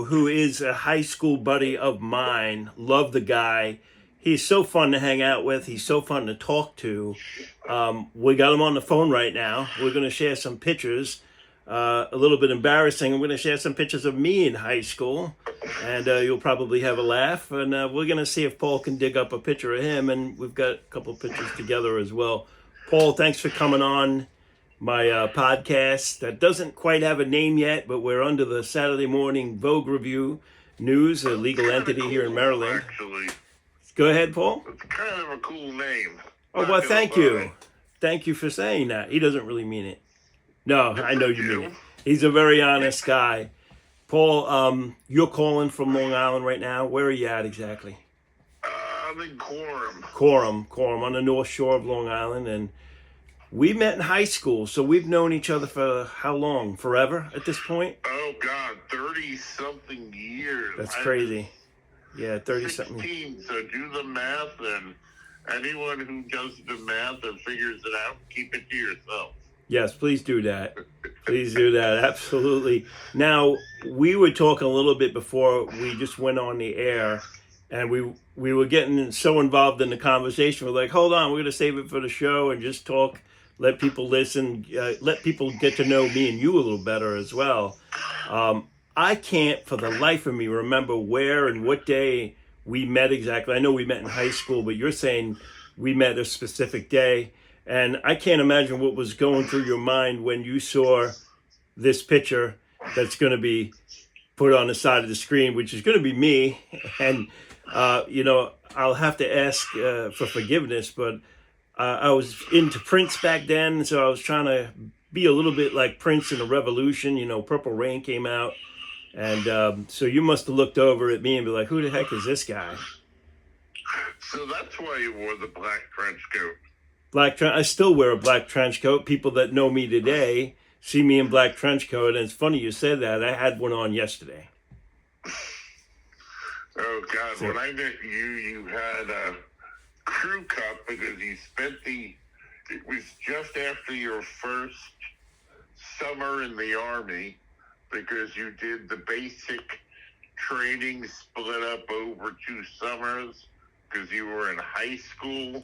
who is a high school buddy of mine. Love the guy. He's so fun to hang out with. He's so fun to talk to. We got him on the phone right now. We're going to share some pictures. A little bit embarrassing. I'm going to share some pictures of me in high school, and you'll probably have a laugh. And we're going to see if Paul can dig up a picture of him, and we've got a couple pictures together as well. Paul, thanks for coming on my podcast that doesn't quite have a name yet, but we're under the Saturday morning Vogue Review News, a legal entity here in Maryland. Actually, go ahead, Paul. it's kind of a cool name. Oh, well, thank you. Thank you for saying that. He doesn't really mean it. No, I know you mean it. He's a very honest guy. Paul, you're calling from Long Island right now. Where are you at exactly? I'm in Coram. Coram, on the North Shore of Long Island, and we met in high school, so we've known each other for how long? Forever at this point? Oh, God, 30-something years. That's crazy. Yeah, 30-something. 16, so do the math, and anyone who does the math and figures it out, keep it to yourself. Yes, please do that. Please do that, absolutely. Now, we were talking a little bit before we just went on the air, and we were getting so involved in the conversation. We're like, hold on, we're going to save it for the show and just talk. Let people listen, let people get to know me and you a little better as well. I can't for the life of me remember where and what day we met exactly. I know we met in high school, but you're saying we met a specific day. And I can't imagine what was going through your mind when you saw this picture that's going to be put on the side of the screen, which is going to be me. And, I'll have to ask for forgiveness, but I was into Prince back then, so I was trying to be a little bit like Prince in the Revolution. Purple Rain came out, and so you must have looked over at me and be like, who the heck is this guy? So that's why you wore the black trench coat. I still wear a black trench coat. People that know me today see me in black trench coat, and it's funny you said that. I had one on yesterday. Oh, God, when I met you, you had a crew cup because you spent it was just after your first summer in the Army because you did the basic training split up over 2 summers because you were in high school.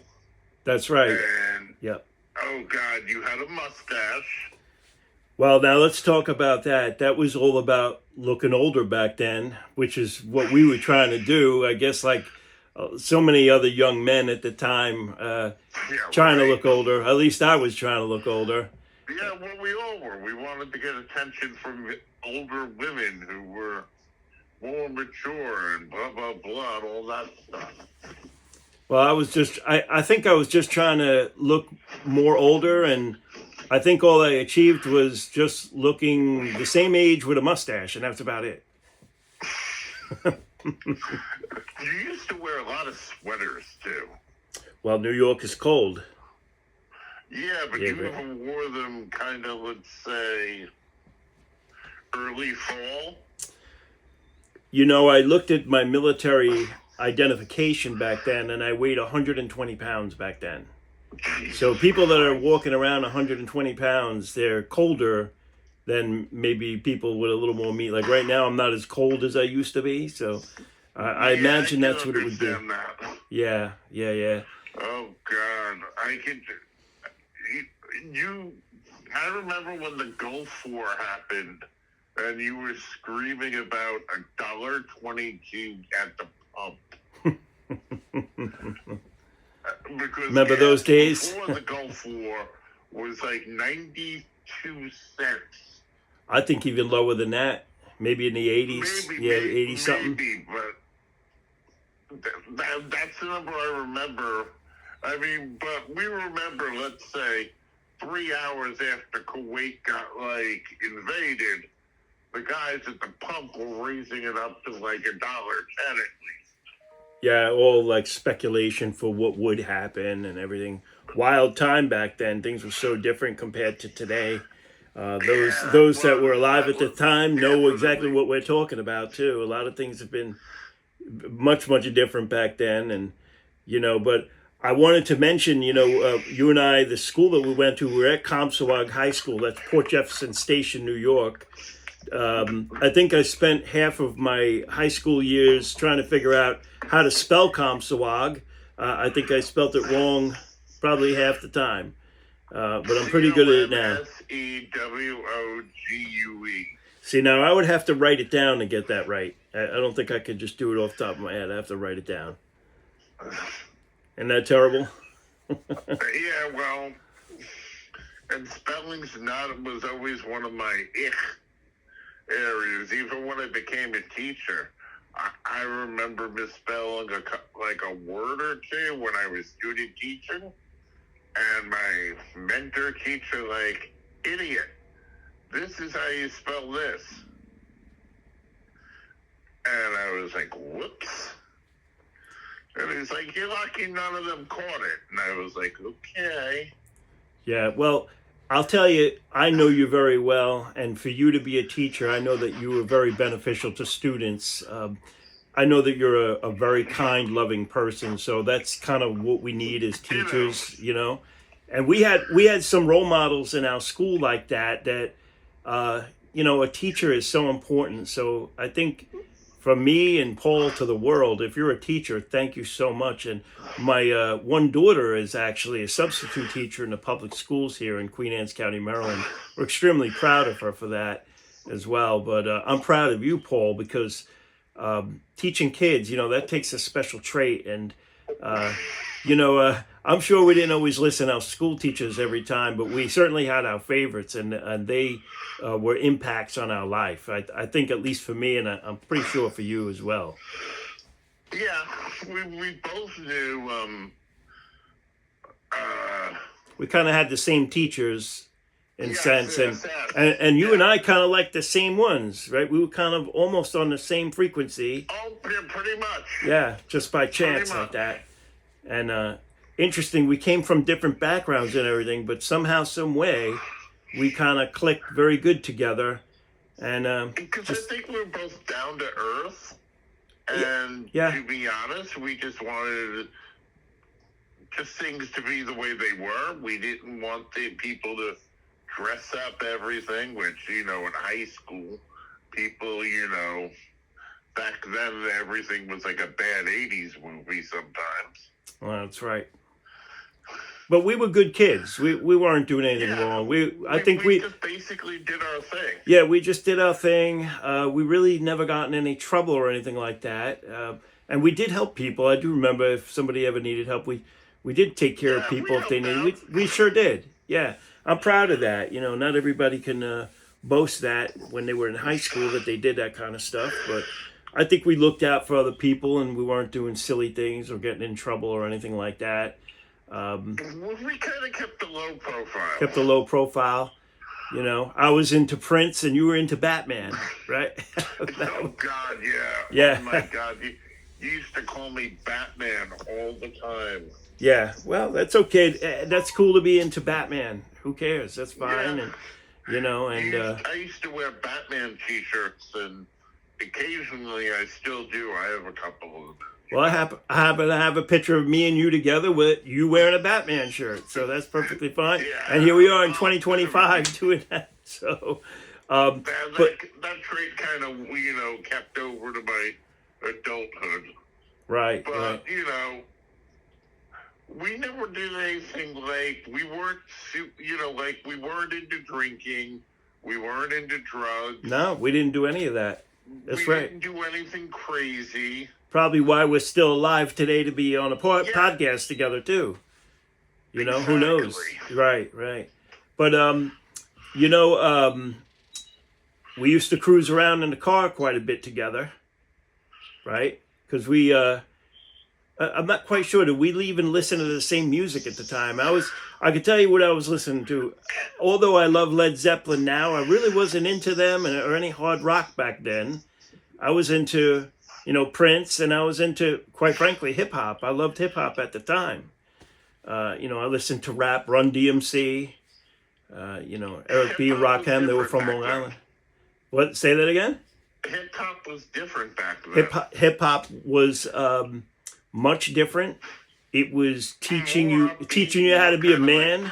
That's right. And, yep. Oh, God, you had a mustache. Well, now let's talk about that. That was all about looking older back then, which is what we were trying to do. I guess like so many other young men at the time trying to look older. At least I was trying to look older. Yeah, well, we all were. We wanted to get attention from older women who were more mature and blah, blah, blah, and all that stuff. Well, I think I was just trying to look more older, and I think all I achieved was just looking the same age with a mustache, and that's about it. You used to wear a lot of sweaters, too. Well, New York is cold. Yeah, but you never wore them kind of, let's say, early fall? I looked at my military identification back then, and I weighed 120 pounds back then. So people that are walking around 120 pounds, they're colder than maybe people with a little more meat. Like right now, I'm not as cold as I used to be, so I imagine that's what it would be. That. Yeah. Oh, God. I remember when the Gulf War happened, and you were screaming about $1.22 at the pump. Because remember those days? Before the Gulf War was like 92 cents. I think even lower than that. Maybe in the 80s. Maybe 80-something. Maybe, but that's the number I remember. I mean, but we remember, let's say, 3 hours after Kuwait got, invaded, the guys at the pump were raising it up to, $1.10 at least. Yeah, all, speculation for what would happen and everything. Wild time back then. Things were so different compared to today. Those that were alive at the time know exactly what we're talking about, too. A lot of things have been much, much different back then. And, but I wanted to mention, you and I, the school that we went to, we were at Comsewogue High School. That's Port Jefferson Station, New York. I think I spent half of my high school years trying to figure out how to spell Comsewogue. I think I spelt it wrong probably half the time, but I'm pretty good at it now. Sewogue. See, now I would have to write it down to get that right. I don't think I could just do it off the top of my head. I have to write it down. Isn't that terrible? Yeah, well, and spelling's was always one of my areas. Even when I became a teacher, I remember misspelling a word or two when I was student teaching, and my mentor teacher idiot, this is how you spell this. And I was like, whoops. And he's like, you're lucky none of them caught it. And I was like, okay. Yeah, well, I'll tell you, I know you very well. And for you to be a teacher, I know that you were very beneficial to students. I know that you're a very kind, loving person. So that's kind of what we need as teachers, you know. And we had some role models in our school like that, you know, a teacher is so important. So I think from me and Paul to the world, if you're a teacher, thank you so much. And my one daughter is actually a substitute teacher in the public schools here in Queen Anne's County, Maryland. We're extremely proud of her for that as well. But I'm proud of you, Paul, because teaching kids, you know, that takes a special trait. And, you know, I'm sure we didn't always listen to our school teachers every time, but we certainly had our favorites, and they were impacts on our life. I think, at least for me, and I'm pretty sure for you as well. Yeah, we both knew. We kind of had the same teachers in sense, yes. And you and I kind of like the same ones, right? We were kind of almost on the same frequency. Oh, pretty much. Yeah, just by chance like that. And interesting, we came from different backgrounds and everything, but somehow, some way, we kind of clicked very good together. And because I think we're both down to earth, and to be honest, we just wanted just things to be the way they were. We didn't want the people to dress up everything, which, you know, in high school, people, you know, back then everything was like a bad 80s movie sometimes. Well, that's right. But we were good kids. We weren't doing anything wrong. I think we just basically did our thing. Yeah, we just did our thing. We really never got in any trouble or anything like that. And we did help people. I do remember if somebody ever needed help, we did take care of people if they needed. We sure did. Yeah, I'm proud of that. You know, not everybody can boast that when they were in high school that they did that kind of stuff. But I think we looked out for other people, and we weren't doing silly things or getting in trouble or anything like that. We kind of kept a low profile. Kept a low profile. You know, I was into Prince and you were into Batman, right? Oh, God, yeah. Yeah. Oh, my God. You used to call me Batman all the time. Yeah, well, that's okay. That's cool to be into Batman. Who cares? That's fine. Yeah. And, you know, and I used to wear Batman t-shirts, and occasionally I still do. I have a couple of them. Well, I happen to have a picture of me and you together with you wearing a Batman shirt, so that's perfectly fine. Yeah. And here we are in 2025 doing that. So, that trait kind of, you know, kept over to my adulthood. Right. But, right. you know, we never did anything we weren't, you know, we weren't into drinking. We weren't into drugs. No, we didn't do any of that. That's right. We didn't do anything crazy. Probably why we're still alive today to be on a podcast together too. You know, exactly. Who knows? Right. But you know, we used to cruise around in the car quite a bit together, right? Because we, I'm not quite sure. Did we even listen to the same music at the time? I could tell you what I was listening to. Although I love Led Zeppelin now, I really wasn't into them or any hard rock back then. I was into, you know, Prince, and I was into, quite frankly, hip hop. I loved hip hop at the time. You know, I listened to rap, Run DMC, you know, Eric B. and Rakim. They were from Long Island. What? Say that again? Hip hop was different back then. Hip hop was much different. It was teaching you how to be a man.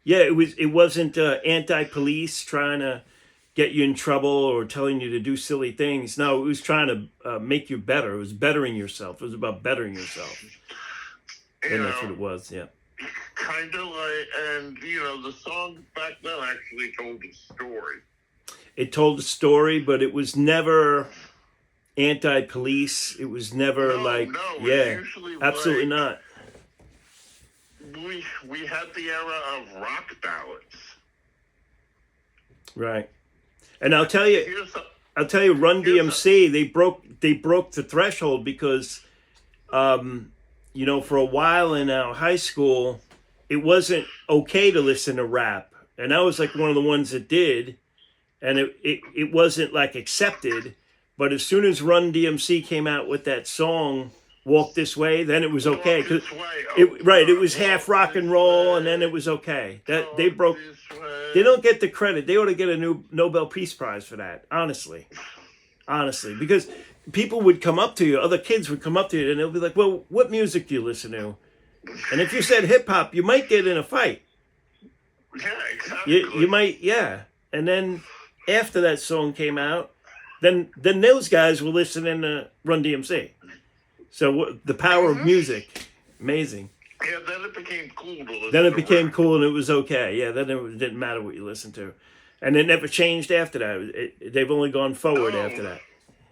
Yeah, it wasn't anti-police trying to get you in trouble or telling you to do silly things. No, it was trying to make you better. It was bettering yourself. It was about bettering yourself. And that's what it was, yeah. Kind of like, and the song back then actually told a story. It told a story, but it was never anti-police. It was never yeah, usually absolutely not. We had the era of rock ballads. Right. And I'll tell you, Run DMC, they broke the threshold because, for a while in our high school, it wasn't okay to listen to rap, and I was like one of the ones that did, and it wasn't like accepted. But as soon as Run DMC came out with that song, Walk This Way, then it was okay. It was half rock and roll, and then it was okay. That they broke. They don't get the credit. They ought to get a new Nobel Peace Prize for that. Honestly, because people would come up to you, other kids would come up to you, and they'll be like, "Well, what music do you listen to?" And if you said hip hop, you might get in a fight. Yeah, exactly. You might, yeah. And then after that song came out, then those guys were listening to Run DMC. So the power of music, amazing. Yeah, then it became cool to listen. Then it became cool and it was okay. Yeah, then it didn't matter what you listened to, and it never changed after that. They've only gone forward after that.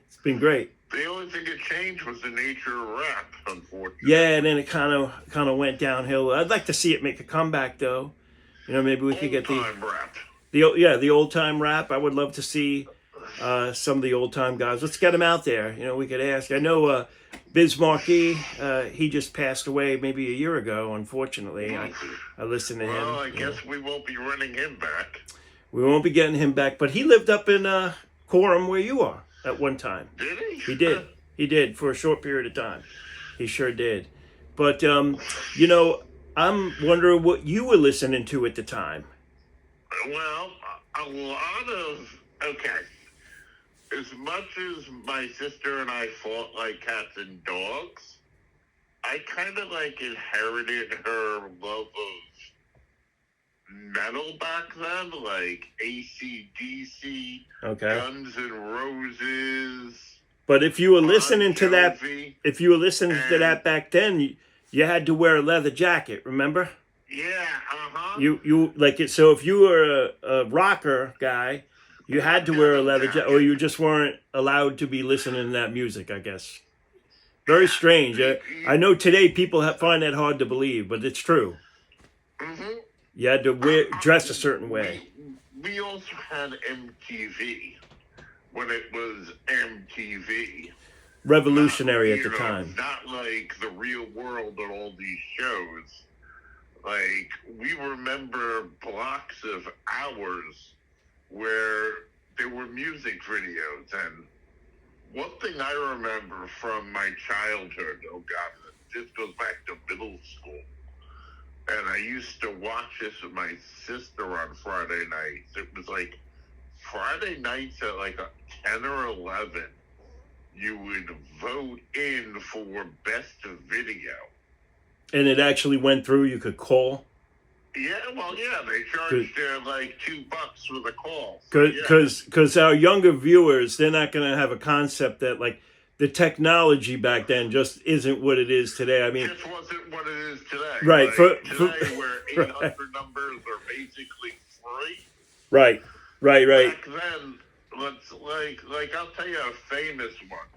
It's been great. The only thing that changed was the nature of rap, unfortunately. Yeah, and then it kind of went downhill. I'd like to see it make a comeback, though. Maybe we could get the old time rap. I would love to see some of the old time guys. Let's get them out there. We could ask. I know Biz Markie. He just passed away maybe a year ago. Unfortunately, I listened to him. Well, I guess we won't be running him back. We won't be getting him back, but he lived up in Coram where you are at one time. Did he? He did. He did for a short period of time. He sure did. But I'm wondering what you were listening to at the time. Well, a lot of as much as my sister and I fought like cats and dogs, I kind of inherited her love of metal back then, like AC/DC, Guns N' Roses. But if you were listening to that, back then, you had to wear a leather jacket. Remember? Yeah. You like it. So if you were a rocker guy, you had to wear a leather jacket, or you just weren't allowed to be listening to that music, I guess. Very strange. I know today people find that hard to believe, but it's true. Mm-hmm. You had to dress a certain way. We also had MTV when it was MTV. Revolutionary at the time. Not like the Real World and all these shows. Like, we remember blocks of hours where there were music videos. And one thing I remember from my childhood, this goes back to middle school. And I used to watch this with my sister on Friday nights. It was like Friday nights at 10 or 11. You would vote in for best video. And it actually went through? You could call? Yeah, they charged $2 for the call. Because our younger viewers, they're not going to have a concept that the technology back then just isn't what it is today. I mean, it just wasn't what it is today. Right. Today, where 800 numbers are basically free. Right. Back then, I'll tell you a famous one.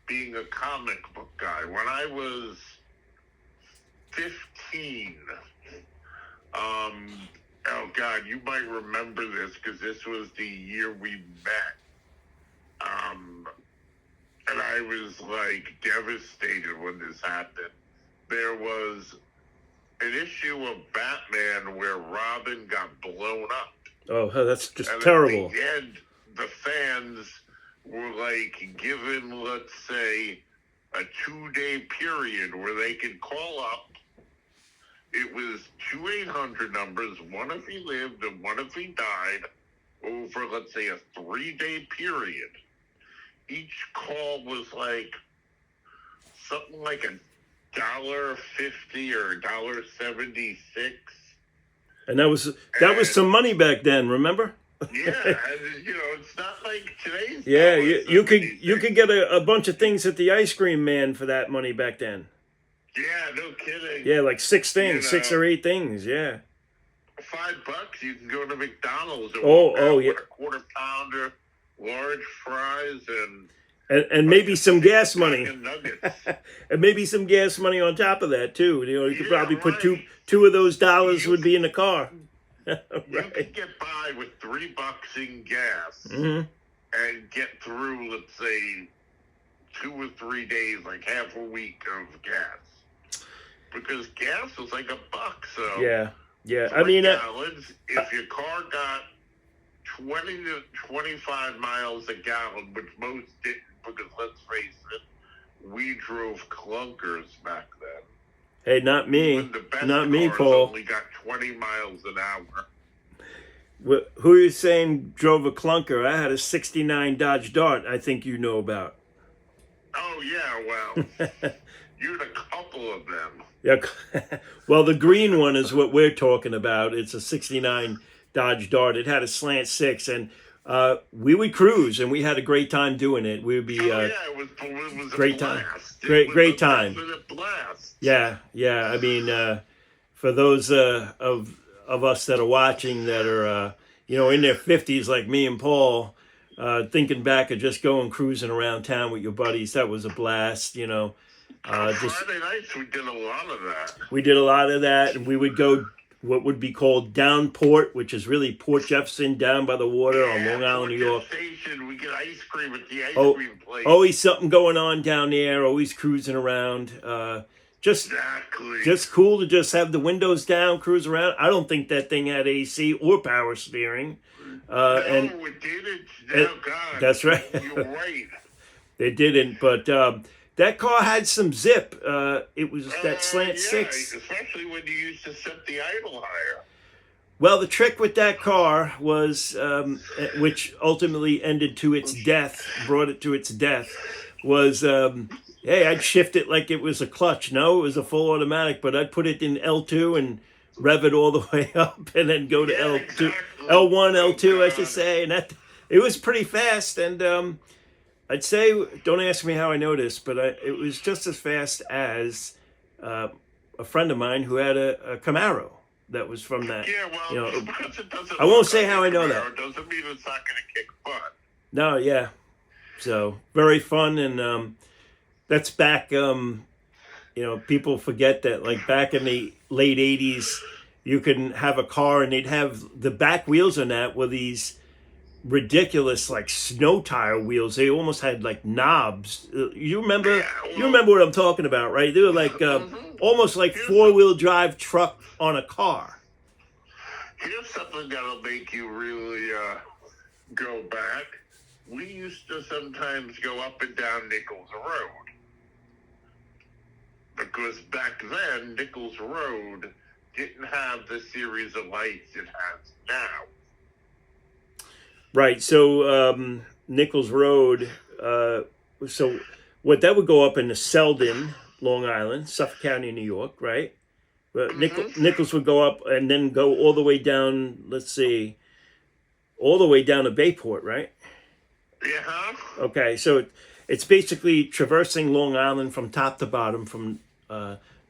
Being a comic book guy, when I was 15. You might remember this because this was the year we met. And I was devastated when this happened. There was an issue of Batman where Robin got blown up. Oh, that's just terrible. At the end, the fans were given, let's say, a 2-day period where they could call up. It was 2 800 numbers, one if he lived and one if he died, over, let's say, a 3-day period. Each call was something like $1.50 or $1.76. And that was some money back then, remember? Yeah, and, it's not like today's. Yeah, dollars you or could anything. get a bunch of things at the ice cream man for that money back then. Yeah, no kidding. Yeah, like six things, You 6 know, or 8 things. Yeah. $5, you can go to McDonald's and Oh, walk oh out yeah, with a quarter pounder, large fries, and and maybe some gas money, chicken nuggets. and maybe some gas money on top of that too. You could Yeah, probably put right. two of those dollars You would be in the car. You Right. can get by with $3 in gas Hmm. and get through, let's say, 2 or 3 days, like half a week of gas, because gas was like $1. So Yeah, yeah. I 3 mean, gallons. If your car got 20 to 25 miles a gallon, which most didn't, because let's face it, we drove clunkers back then. hey, not me, Even the best not me, cars Paul. only got 20 miles an hour. Who are you saying drove a clunker? I had a '69 Dodge Dart. I think you know about. Oh, yeah, well, you had a couple of them. Yeah. Well, the green one is what we're talking about. It's a '69 Dodge Dart. It had a slant 6, and we would cruise, and we had a great time doing it. We would be Yeah, it was great a time. blast. Great time. It was a blast. Yeah. I mean, for those of us that are watching that are in their 50s like me and Paul, thinking back of just going cruising around town with your buddies, that was a blast. Friday nights, we did a lot of that. We did a lot of that, and we would go what would be called Downport, which is really Port Jefferson, down by the water on Long Island, New York. Station, we get ice cream at the ice Oh, cream place. always something going on down there. Always cruising around. Exactly. Just cool to just have the windows down, cruise around. I don't think that thing had AC or power steering. And it didn't. Oh, God. that's right. You're right. They didn't, but that car had some zip. It was that slant Yeah, 6. especially when you used to set the idle higher. Well, the trick with that car was, which ultimately ended to its death, brought it to its death, was, hey, I'd shift it like it was a clutch. No, it was a full automatic, but I'd put it in L2 and rev it all the way up and then go to Yeah, L2, exactly. L1, L2, I God. should say. And it was pretty fast. And I'd say, don't ask me how I know this, but it was just as fast as a friend of mine who had a Camaro that was from that. Yeah, well, because it doesn't I won't look say like how a I know Camaro, that. doesn't mean it's not going to kick butt. No, yeah. So very fun, and that's back. People forget that, like back in the late '80s, you can have a car and they'd have the back wheels on that were these ridiculous like snow tire wheels. They almost had like knobs. You remember? Yeah, well, You remember what I'm talking about, right? They were like almost like 4-wheel drive truck on a car. Here's something that'll make you really go back. We used to sometimes go up and down Nichols Road. Because back then, Nichols Road didn't have the series of lights it has now. Right. So Nichols Road. So what that would go up into Selden, Long Island, Suffolk County, New York, right? But Nichols would go up and then go all the way down. Let's see, all the way down to Bayport, right? Yeah. Okay. So it's basically traversing Long Island from top to bottom, from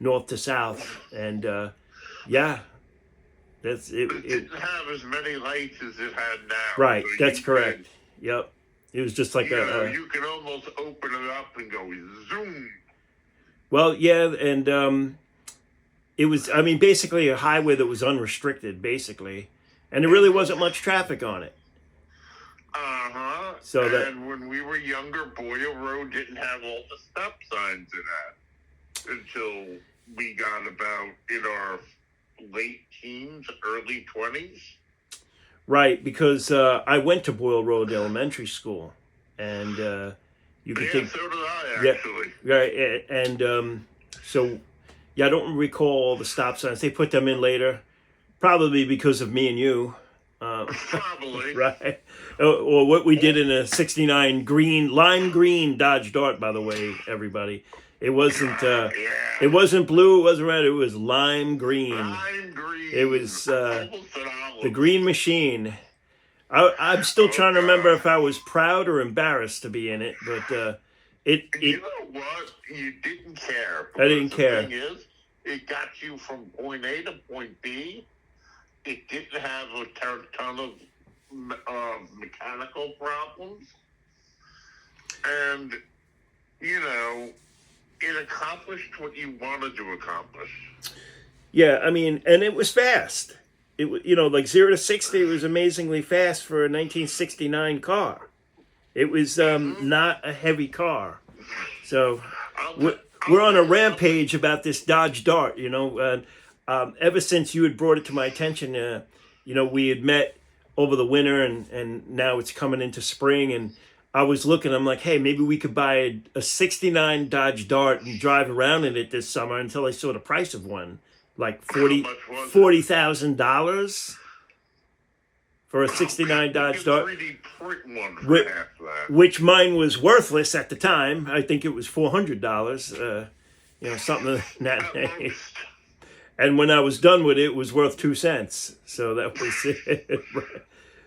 north to south, and yeah. That's it. It didn't have as many lights as it had now. Right, So that's you correct. Yep. It was just like could, you could almost open it up and go zoom. Well, yeah, and it was, I mean, basically a highway that was unrestricted, basically, and there really wasn't much traffic on it. Uh-huh. So and when we were younger, Boyle Road didn't have all the stop signs in it until we got about in our late teens, early 20s. Right, because I went to Boyle Road Elementary School, and you could take. So did I, Yeah, actually. right, and so yeah, I don't recall all the stop signs. They put them in later, probably because of me and you. Probably. Right, or what we did in a '69 lime green Dodge Dart. By the way, everybody, it wasn't. It wasn't blue. It wasn't red. It was lime green. Lime green. It was Almost an olive. the Green Machine. I'm still Oh trying to remember God. if I was proud or embarrassed to be in it, but it You it know what? You didn't care. I didn't Because care. The thing is, it got you from point A to point B. It didn't have a ton of mechanical problems. And, it accomplished what you wanted to accomplish. Yeah, I mean, and it was fast. It was, like 0 to 60 was amazingly fast for a 1969 car. It was not a heavy car. So we're on a rampage about this Dodge Dart, ever since you had brought it to my attention, we had met over the winter and now it's coming into spring, and I was looking, I'm like, hey, maybe we could buy a 69 Dodge Dart and drive around in it this summer, until I saw the price of one, like $40,000 for a 69 Dodge Dart, 3D print one for half that. which mine was worthless at the time. I think it was $400, something of that name. And when I was done with it, it was worth 2 cents. So that was it.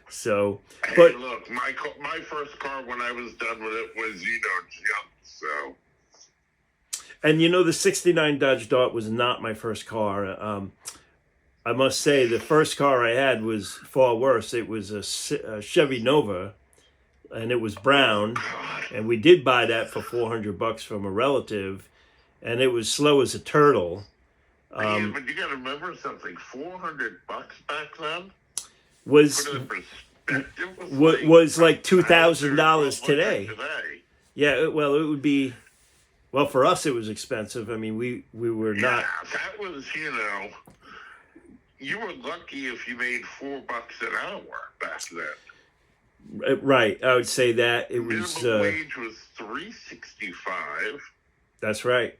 So, but hey, look, my first car when I was done with it was, junk. So. And the 69 Dodge Dart was not my first car. I must say the first car I had was far worse. It was a Chevy Nova, and it was brown. And we did buy that for $400 from a relative, and it was slow as a turtle. Yeah, but you got to remember something. $400 back then was like $2,000 today. Yeah, well, it would be. Well, for us, it was expensive. I mean, we were not. Yeah, that was, you were lucky if you made $4 an hour back then. Right, I would say that it was. Minimum wage was $3.65. That's right.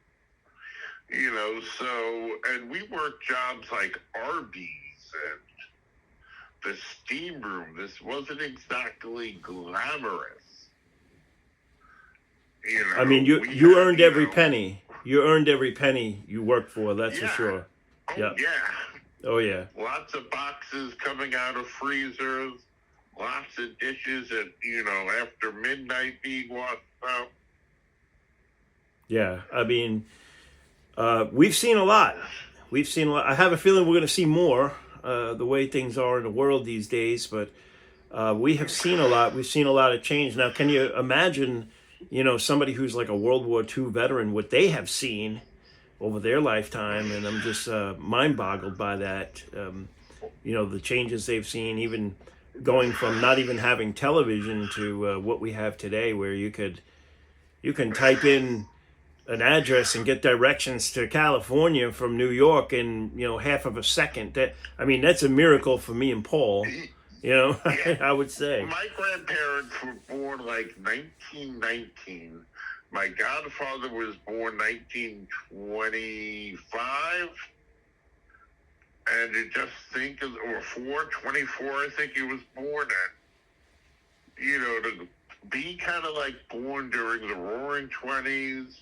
And we worked jobs like Arby's and the steam room. This wasn't exactly glamorous. I mean, you earned every penny. You earned every penny you worked for. That's for sure. Oh, yeah. Yeah. Oh yeah. Lots of boxes coming out of freezers. Lots of dishes at after midnight being washed out. Yeah, I mean, we've seen a lot. We've seen a lot. I have a feeling we're going to see more. The way things are in the world these days, but we have seen a lot. We've seen a lot of change. Now, can you imagine? Somebody who's like a World War II veteran, what they have seen over their lifetime, and I'm just mind-boggled by that. The changes they've seen, even going from not even having television to what we have today, where you can type in an address and get directions to California from New York in half of a second. That's a miracle for me and Paul. I would say. My grandparents were born like 1919. My godfather was born 1925. And or 24, I think he was born at. To be kind of like born during the Roaring 20s,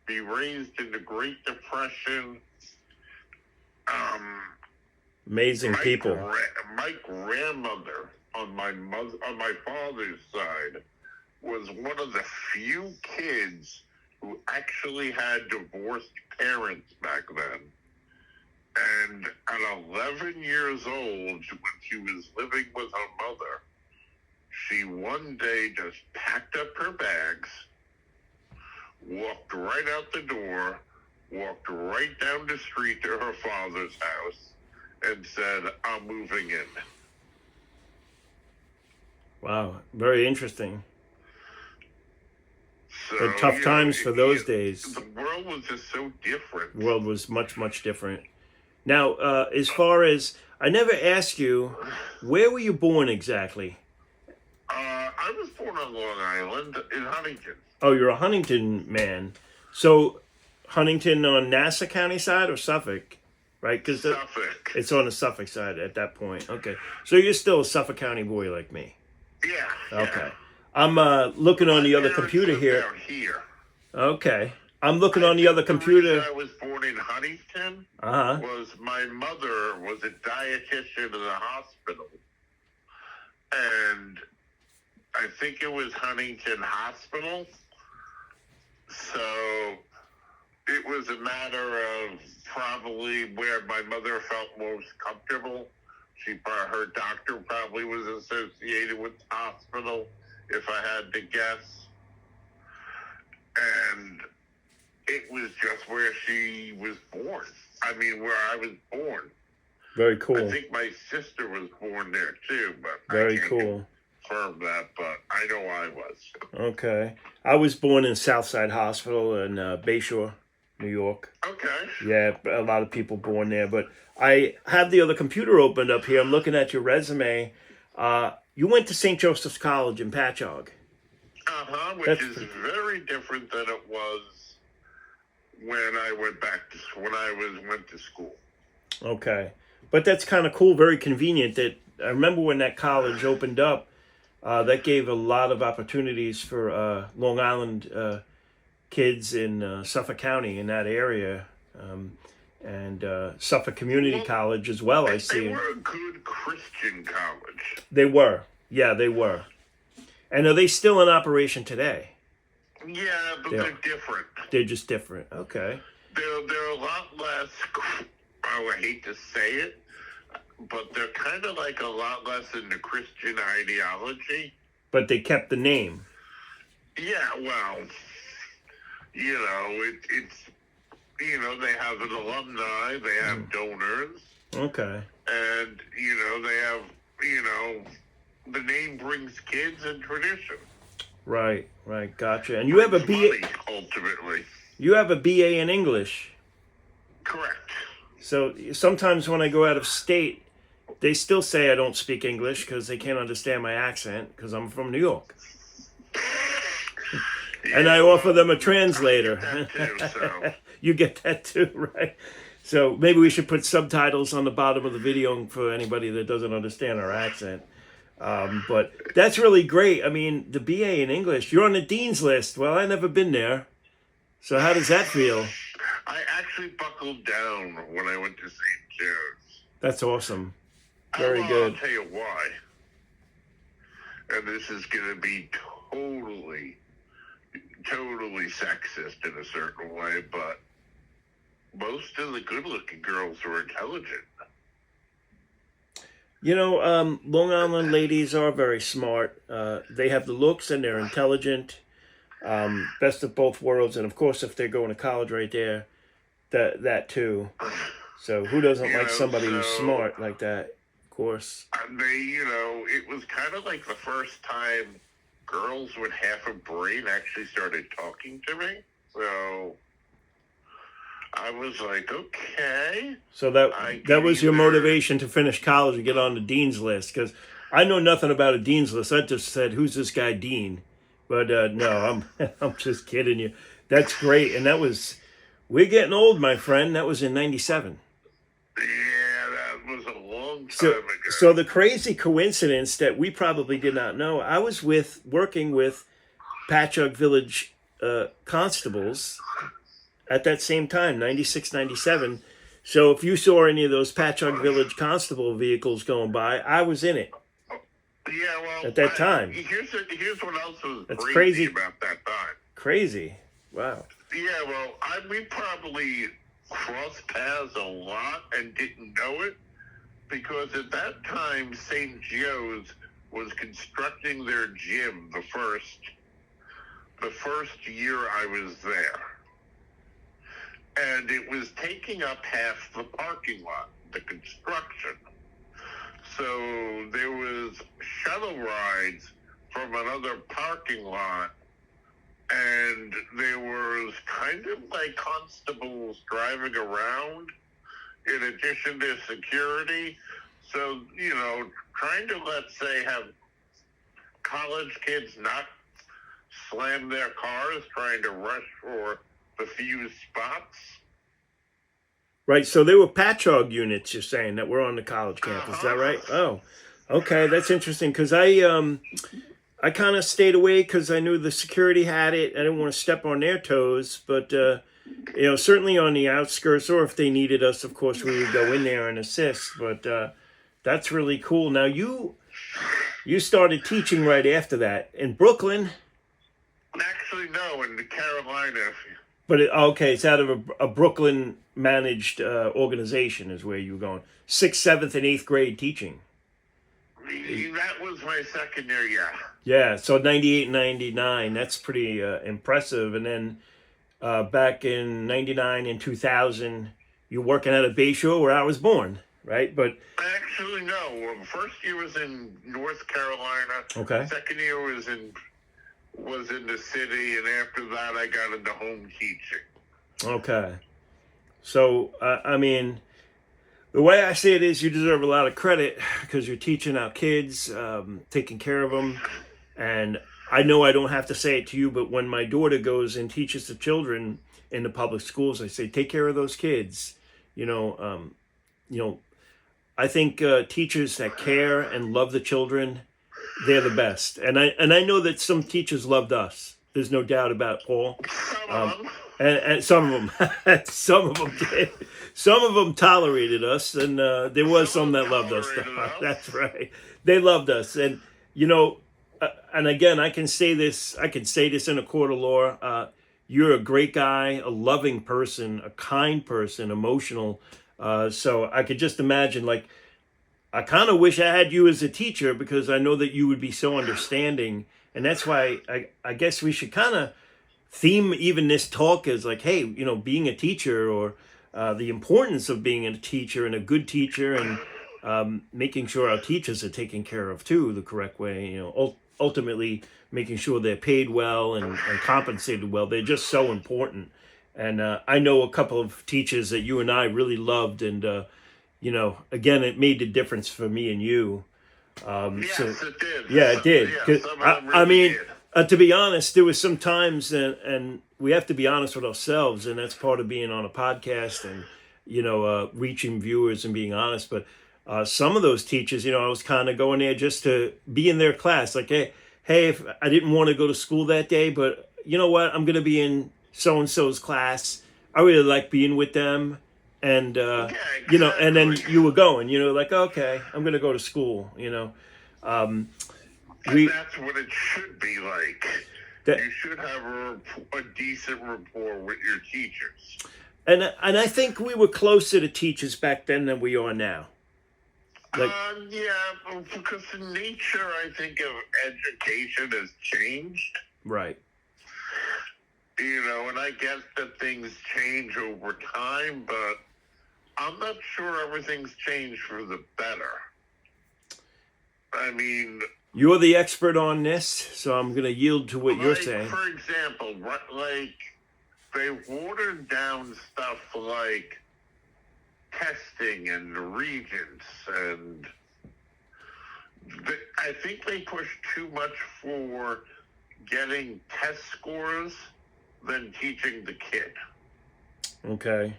be raised in the Great Depression. Amazing people. My grandmother on my father's side was one of the few kids who actually had divorced parents back then. And at 11 years old, when she was living with her mother, she one day just packed up her bags, walked right out the door, walked right down the street to her father's house, and said, I'm moving in. Wow, very interesting. So, tough times for those days. The world was just so different. The world was much, much different. Now, as far as, I never asked you, where were you born exactly? I was born on Long Island in Huntington. Oh, you're a Huntington man. So, Huntington on Nassau County side or Suffolk? Right? Because Suffolk. It's on the Suffolk side at that point. Okay. So you're still a Suffolk County boy like me? Yeah. Okay. I'm looking on the other computer here. Down here. Okay. I'm looking on the other computer. I was born in Huntington. Uh-huh. Was my mother was a dietitian in the hospital. and I think it was Huntington Hospital. So it was a matter of probably where my mother felt most comfortable. Her doctor probably was associated with the hospital, if I had to guess. And it was just where she was born. I mean, where I was born. Very cool. I think my sister was born there too, but Very I can't cool. confirm that, but I know I was. Okay. I was born in Southside Hospital in Bayshore, New York. Okay. Yeah, a lot of people born there. But I have the other computer opened up here. I'm looking at your resume. You went to St. Joseph's College in Patchogue. Which is very different than it was when I went went to school. Okay. But that's kind of cool, very convenient. That I remember when that college opened up, that gave a lot of opportunities for Long Island kids in Suffolk County, in that area, and Suffolk Community College as well, I see. They were a good Christian college. They were. Yeah, they were. And are they still in operation today? Yeah, but they're different. They're just different. Okay. They're a lot less, I hate to say it, but they're kind of like a lot less into Christian ideology. But they kept the name. Yeah, well, it's they have an alumni, they have donors. Okay. And, they have, the name brings kids and tradition. Right, gotcha. And you have a BA, ultimately. You have a BA in English. Correct. So sometimes when I go out of state, they still say I don't speak English because they can't understand my accent because I'm from New York. And I offer them a translator. I get that too, so. You get that too, right? So maybe we should put subtitles on the bottom of the video for anybody that doesn't understand our accent. But that's really great. I mean, the BA in English, you're on the Dean's list. Well, I've never been there. So how does that feel? I actually buckled down when I went to St. Joe's. That's awesome. Very good. I'll tell you why. And this is going to be totally sexist in a certain way, but most of the good-looking girls were intelligent. Long Island ladies are very smart. They have the looks and they're intelligent. Best of both worlds. And of course, if they're going to college right there, that too. So who doesn't like somebody who's smart like that? Of course. It was kind of like the first time girls with half a brain actually started talking to me. So I was like, okay. So that was your motivation to finish college and get on the Dean's list? Because I know nothing about a Dean's list. I just said, who's this guy Dean? But no, I'm just kidding you. That's great. And we're getting old, my friend. That was in 97. Yeah, that was a long time ago. So the crazy coincidence that we probably did not know, I was working with Patchogue Village constables at that same time, 96, 97. So if you saw any of those Patchogue Village constable vehicles going by, I was in it. Yeah, well, at that time. Here's what else was That's crazy about that time. Crazy. Wow. Yeah, well, we probably crossed paths a lot and didn't know it because at that time, St. Joe's was constructing their gym the first year I was there. And it was taking up half the parking lot, the construction. So there was shuttle rides from another parking lot, and there was kind of like constables driving around in addition to security. So, trying to, let's say, have college kids not slam their cars trying to rush for the few spots. Right, so they were Patchogue units, you're saying, that were on the college campus. Is that right? Oh, okay, that's interesting, because I kind of stayed away because I knew the security had it. I didn't want to step on their toes, but, certainly on the outskirts, or if they needed us, of course, we would go in there and assist, but that's really cool. Now, you started teaching right after that in Brooklyn. Actually, no, in the Carolina. But okay, it's out of a Brooklyn managed organization is where you were going. 6th, 7th, and 8th grade teaching. That was my second year, yeah. Yeah, so 98, 99, that's pretty impressive. And then back in 99 and 2000, you're working at a Bayshore where I was born, right? But actually, no. First year was in North Carolina. Okay. Second year was in the city, and after that, I got into home teaching. Okay. So, I mean, the way I see it is you deserve a lot of credit because you're teaching our kids, taking care of them. And I know I don't have to say it to you, but when my daughter goes and teaches the children in the public schools, I say, take care of those kids. You know, I think teachers that care and love the children, they're the best. And I know that some teachers loved us. There's no doubt about Paul. And some of them, some of them did. Some of them tolerated us, and there was some that loved us. That's right. They loved us, and and again, I can say this in a court of law. You're a great guy, a loving person, a kind person, emotional. So I could just imagine, like, I kind of wish I had you as a teacher because I know that you would be so understanding, and that's why I guess we should kind of theme even this talk as like, hey, being a teacher or the importance of being a teacher and a good teacher and making sure our teachers are taken care of too the correct way, ultimately making sure they're paid well and compensated well. They're just so important. And I know a couple of teachers that you and I really loved, and again, it made the difference for me and you. Yes, it did. Yeah, it did. I mean, did. To be honest, there was some times, and we have to be honest with ourselves, and that's part of being on a podcast and, reaching viewers and being honest. But some of those teachers, I was kind of going there just to be in their class. Like, hey, if I didn't want to go to school that day, but you know what? I'm going to be in so-and-so's class. I really like being with them. And, exactly. And then you were going, like, okay, I'm going to go to school, And that's what it should be like. You should have a decent rapport with your teachers. And I think we were closer to teachers back then than we are now. Like, yeah, because the nature, I think, of education has changed. Right. And I guess that things change over time, but I'm not sure everything's changed for the better. I mean, you're the expert on this, so I'm going to yield to what you're saying. For example, like, they watered down stuff like testing and regents, and I think they pushed too much for getting test scores than teaching the kid. Okay.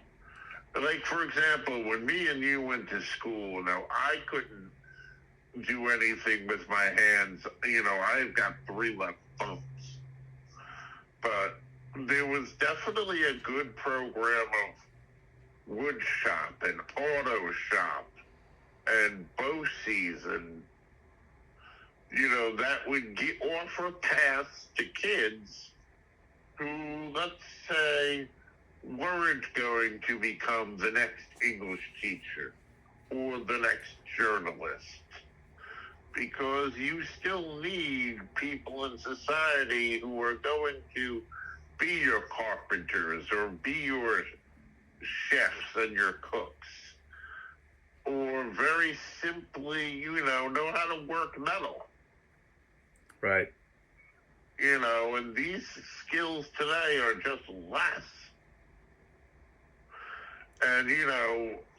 Like, for example, when me and you went to school, now I couldn't do anything with my hands. I've got 3 left thumbs. But there was definitely a good program of wood shop and auto shop and BOCES and, that would offer paths to kids who, let's say, weren't going to become the next English teacher or the next journalist. Because you still need people in society who are going to be your carpenters or be your chefs and your cooks. Or very simply, know how to work metal. Right. And these skills today are just less. And,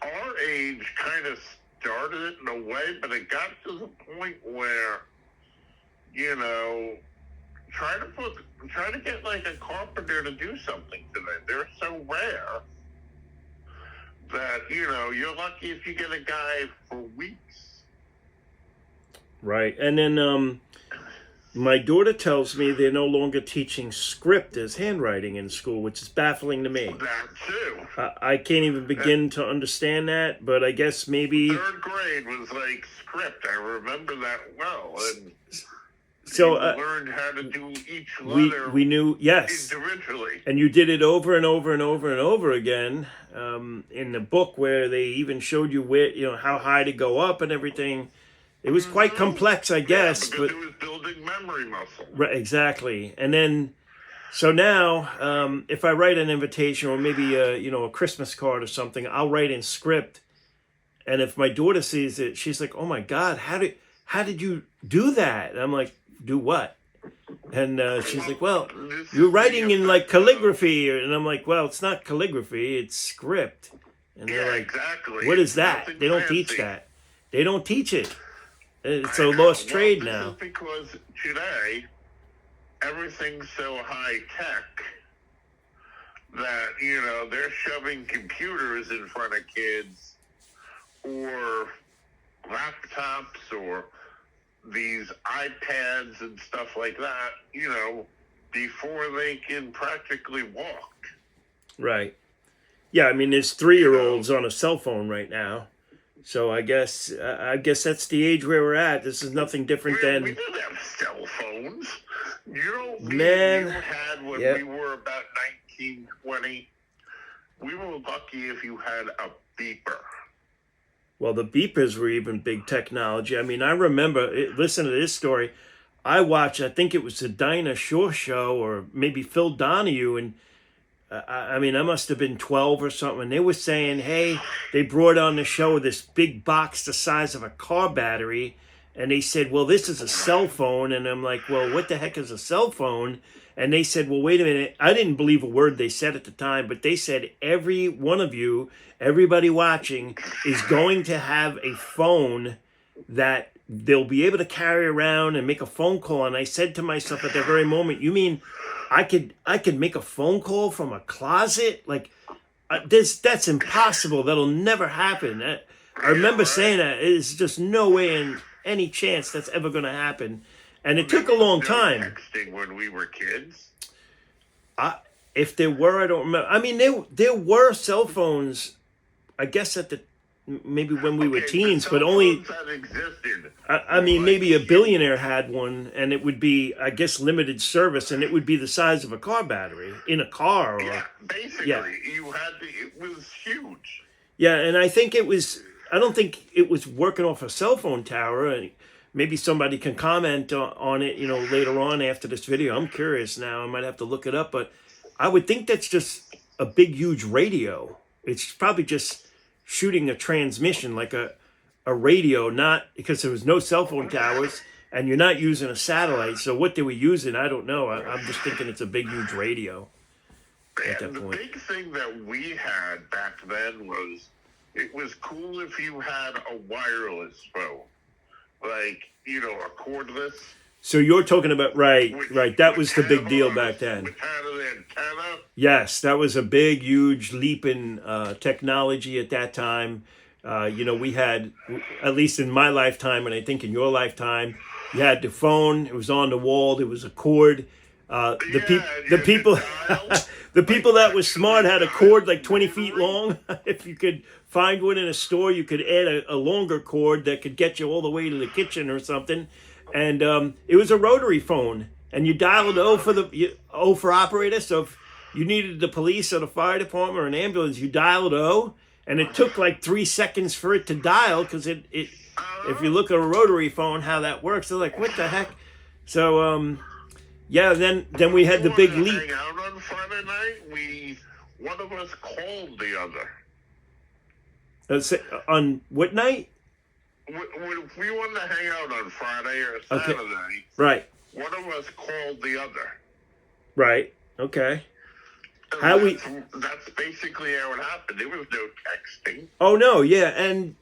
our age kind of started it in a way, but it got to the point where, try to get like a carpenter to do something today. They're so rare that, you're lucky if you get a guy for weeks. Right. And then My daughter tells me they're no longer teaching script as handwriting in school, which is baffling to me. That too. I can't even begin to understand that, but I guess maybe... Third grade was like script. I remember that well. And so you learned how to do each letter we knew, yes. individually. And you did it over and over and over and over again in the book where they even showed you where, how high to go up and everything. It was quite complex, I guess. Yeah, because it was building memory muscle. Right, exactly. And then, so now, if I write an invitation or maybe a Christmas card or something, I'll write in script. And if my daughter sees it, she's like, "Oh my God, how did you do that?" And I'm like, "Do what?" And she's like, "Well, you're writing in like calligraphy." And I'm like, "Well, it's not calligraphy, it's script." And they're like, exactly. "What is that? Nothing They don't fancy. teach that. They don't teach it. It's a lost trade now." This is because today everything's so high tech that they're shoving computers in front of kids or laptops or these iPads and stuff like that, before they can practically walk. Right. Yeah, I mean, there's 3-year-olds on a cell phone right now. So I guess that's the age where we're at. This is nothing different than... We didn't have cell phones. Man, you had when we were about 19, 20. We were lucky if you had a beeper. Well, the beepers were even big technology. I mean, I remember, listen to this story. I watched, I think it was the Dinah Shore show or maybe Phil Donahue, and I mean, I must have been 12 or something. And they were saying, hey, they brought on the show this big box the size of a car battery. And they said, well, this is a cell phone. And I'm like, well, what the heck is a cell phone? And they said, well, wait a minute. I didn't believe a word they said at the time, but they said every one of you, everybody watching, is going to have a phone that they'll be able to carry around and make a phone call. And I said to myself at that very moment, you mean I could make a phone call from a closet? Like, that's impossible. That'll never happen. I remember saying that. There's just no way in any chance that's ever going to happen. And it took a long time. Texting when we were kids. If there were, I don't remember. I mean, there were cell phones, I guess maybe when we were teens, but only... That existed. I mean, maybe a billionaire had one, and it would be, I guess, limited service, and it would be the size of a car battery in a car. Or, basically. Yeah. It was huge. Yeah, and I don't think it was working off a cell phone tower, and maybe somebody can comment on it, later on after this video. I'm curious now. I might have to look it up, but I would think that's just a big, huge radio. It's probably just shooting a transmission like a radio, not because there was no cell phone towers and you're not using a satellite. So what they were using, I don't know. I'm just thinking it's a big, huge radio at that point. The big thing that we had back then was it was cool if you had a wireless phone, like, a cordless. So you're talking about, right. That was the big deal back then. Which had an antenna. Yes, that was a big, huge leap in technology at that time. We had, at least in my lifetime, and I think in your lifetime, you had the phone. It was on the wall. There was a cord. The people that were smart had a cord like 20 feet long. If you could find one in a store, you could add a longer cord that could get you all the way to the kitchen or something. And it was a rotary phone, and you dialed O for operator. So if you needed the police or the fire department or an ambulance, you dialed O, and it took like 3 seconds for it to dial because if you look at a rotary phone, how that works, they're like, what the heck? So then we had the big leap. Hang out on Friday night, one of us called the other. On what night? If we wanted to hang out on Friday or Saturday, right? One of us called the other. Right. Okay. That's basically how it happened. There was no texting. Oh no, yeah. And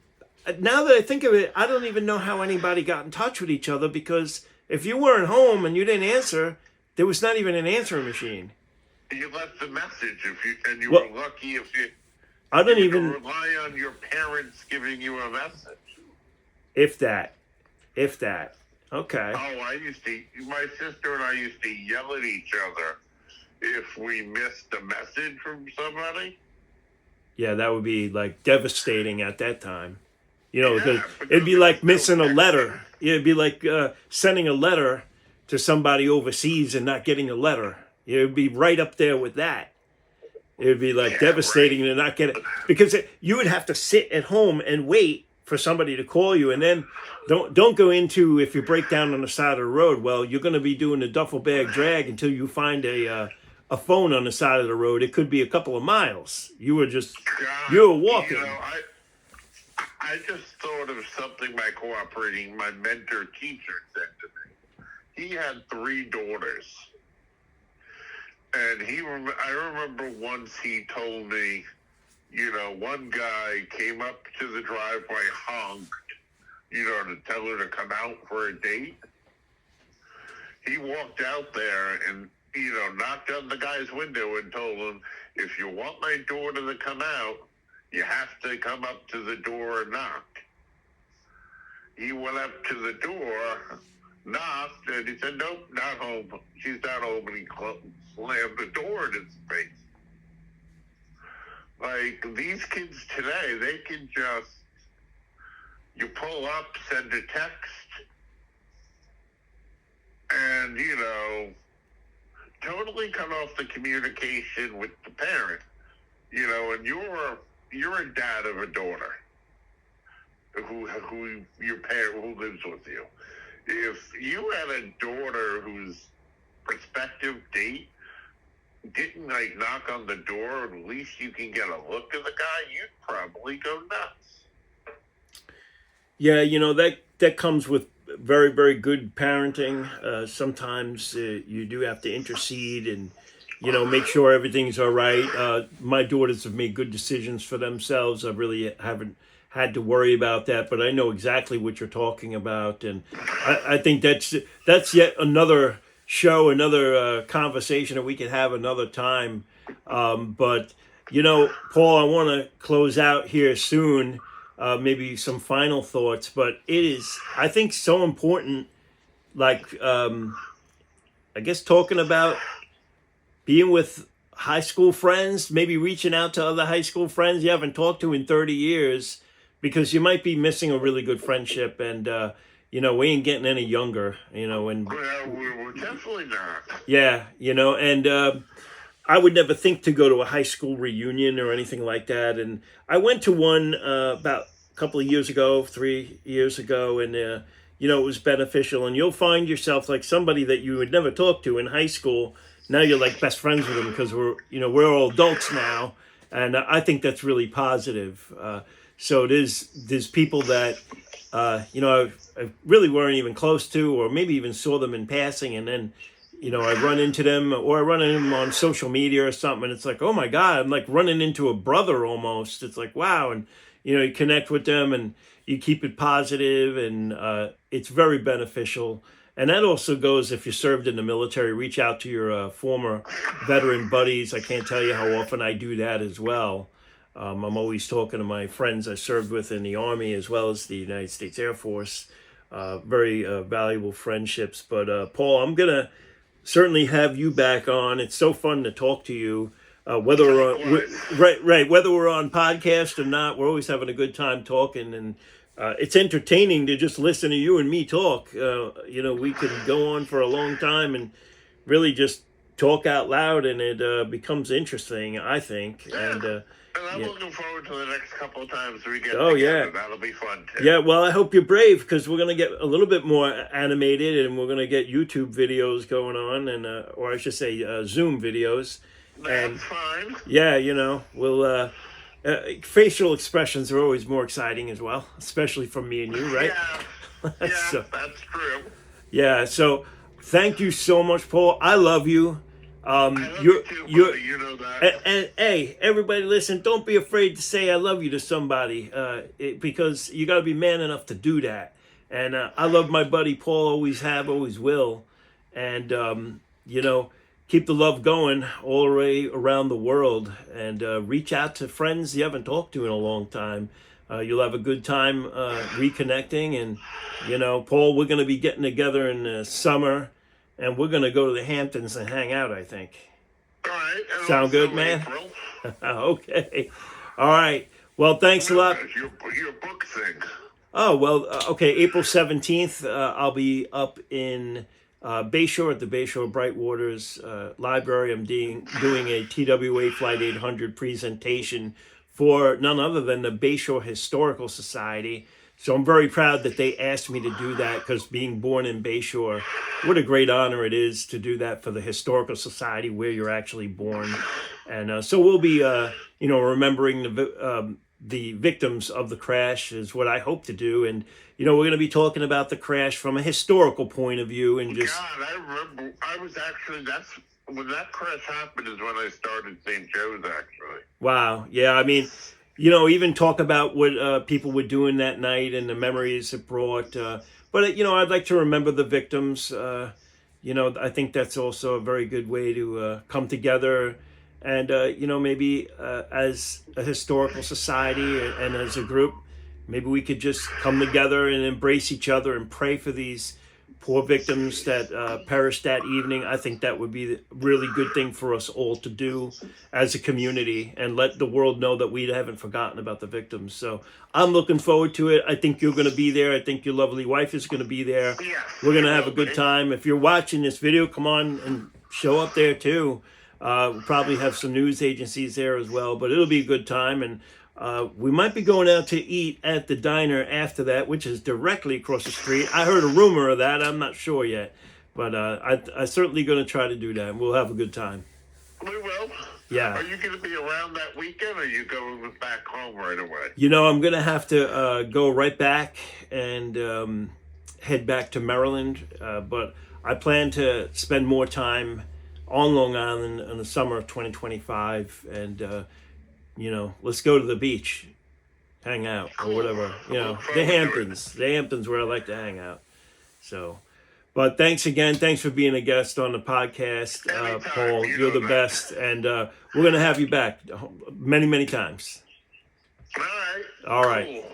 now that I think of it, I don't even know how anybody got in touch with each other, because if you weren't home and you didn't answer, there was not even an answering machine. You left a message you were lucky if you. I don't you even rely on your parents giving you a message. If that. Okay. Oh, my sister and I used to yell at each other if we missed a message from somebody. Yeah, that would be like devastating at that time. You know, Yeah, it'd because be there was like no missing a texting. letter. It'd be like sending a letter to somebody overseas and not getting a letter. It would be right up there with that. It would be like Yeah, devastating right. to not get it, because you would have to sit at home and wait for somebody to call you, and then don't go into, if you break down on the side of the road. Well, you're going to be doing a duffel bag drag until you find a phone on the side of the road. It could be a couple of miles. You were God, walking. I just thought of something my mentor teacher said to me. He had 3 daughters. And I remember once he told me, one guy came up to the driveway, honked, to tell her to come out for a date. He walked out there and, knocked on the guy's window and told him, if you want my daughter to come out, you have to come up to the door and knock. He went up to the door, knocked, and he said, nope, not home. She's not home. And he slammed the door in his face. Like, these kids today, they can just, you pull up, send a text, and, totally cut off the communication with the parent. And you're a dad of a daughter who your parent who lives with you. If you had a daughter whose prospective date didn't knock on the door, and at least you can get a look at the guy, you'd probably go nuts. Yeah, that comes with very, very good parenting. Sometimes you do have to intercede and make sure everything's all right. My daughters have made good decisions for themselves. I really haven't had to worry about that, but I know exactly what you're talking about, and I think that's yet another show, another conversation that we could have another time. But Paul, I want to close out here soon. Maybe some final thoughts, but it is, I think, so important. Like, I guess talking about being with high school friends, maybe reaching out to other high school friends you haven't talked to in 30 years, because you might be missing a really good friendship. And, we ain't getting any younger, and Well, we're definitely not. yeah, and I would never think to go to a high school reunion or anything like that. And I went to one about a couple of years ago, 3 years ago, and it was beneficial. And you'll find yourself like somebody that you would never talk to in high school. Now you're like best friends with them because we're all adults now, and I think that's really positive. So there's people that I really weren't even close to, or maybe even saw them in passing, and then I run into them, or I run into them on social media or something, and it's like, oh my God, I'm like running into a brother almost. It's like, wow. And you connect with them and you keep it positive, and it's very beneficial. And that also goes, if you served in the military, reach out to your former veteran buddies. I can't tell you how often I do that as well. I'm always talking to my friends I served with in the Army, as well as the United States Air Force. Very valuable friendships. But Paul, I'm going to certainly have you back on. It's so fun to talk to you. Whether we're on, whether we're on podcast or not, we're always having a good time talking, and it's entertaining to just listen to you and me talk. We could go on for a long time and really just talk out loud, and it becomes interesting, I think. Yeah. And I'm looking forward to the next couple of times we get together. Yeah. That'll be fun, too. Yeah, well, I hope you're brave, because we're going to get a little bit more animated, and we're going to get YouTube videos going on, and or I should say Zoom videos. That's fine. Yeah, we'll... facial expressions are always more exciting as well, especially from me and you, right? Yeah, So, that's true. yeah, so thank you so much, Paul. I love you. I love you too, buddy. You know that. And hey, everybody listen, don't be afraid to say I love you to somebody, because you got to be man enough to do that. And I love my buddy Paul, always have, always will. And, keep the love going all the way around the world, and reach out to friends you haven't talked to in a long time. You'll have a good time reconnecting. And, Paul, we're going to be getting together in the summer, and we're going to go to the Hamptons and hang out, I think. All right. Sound good, man? Okay. All right. Well, thanks a lot. Your book thing. Oh, well, okay. April 17th, I'll be up in Bayshore at the Bayshore Brightwaters Library. I'm doing a TWA Flight 800 presentation for none other than the Bayshore Historical Society. So I'm very proud that they asked me to do that, because being born in Bayshore, what a great honor it is to do that for the Historical Society where you're actually born. And so we'll be, remembering the victims of the crash is what I hope to do. And, we're going to be talking about the crash from a historical point of view. And just, God, I remember, when that crash happened is when I started St. Joe's, actually. Wow. Yeah, I mean, even talk about what people were doing that night and the memories it brought. But, I'd like to remember the victims. I think that's also a very good way to come together. And, maybe as a historical society and as a group, maybe we could just come together and embrace each other and pray for these poor victims that perished that evening. I think that would be a really good thing for us all to do as a community, and let the world know that we haven't forgotten about the victims. So I'm looking forward to it. I think you're going to be there. I think your lovely wife is going to be there. Yes, we're going to have a good time. If you're watching this video, come on and show up there too. We'll probably have some news agencies there as well, but it'll be a good time. And we might be going out to eat at the diner after that, which is directly across the street. I heard a rumor of that. I'm not sure yet, but I'm certainly going to try to do that. We'll have a good time. We will. Yeah. Are you going to be around that weekend, or are you going back home right away? I'm going to have to go right back and head back to Maryland, but I plan to spend more time on Long Island in the summer of 2025, and let's go to the beach, hang out, or whatever. The Hamptons where I like to hang out. So, but thanks again. Thanks for being a guest on the podcast, Paul. You're the best, and we're gonna have you back many, many times. All right. All right. Cool.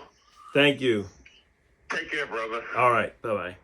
Thank you. Take care, brother. All right. Bye bye.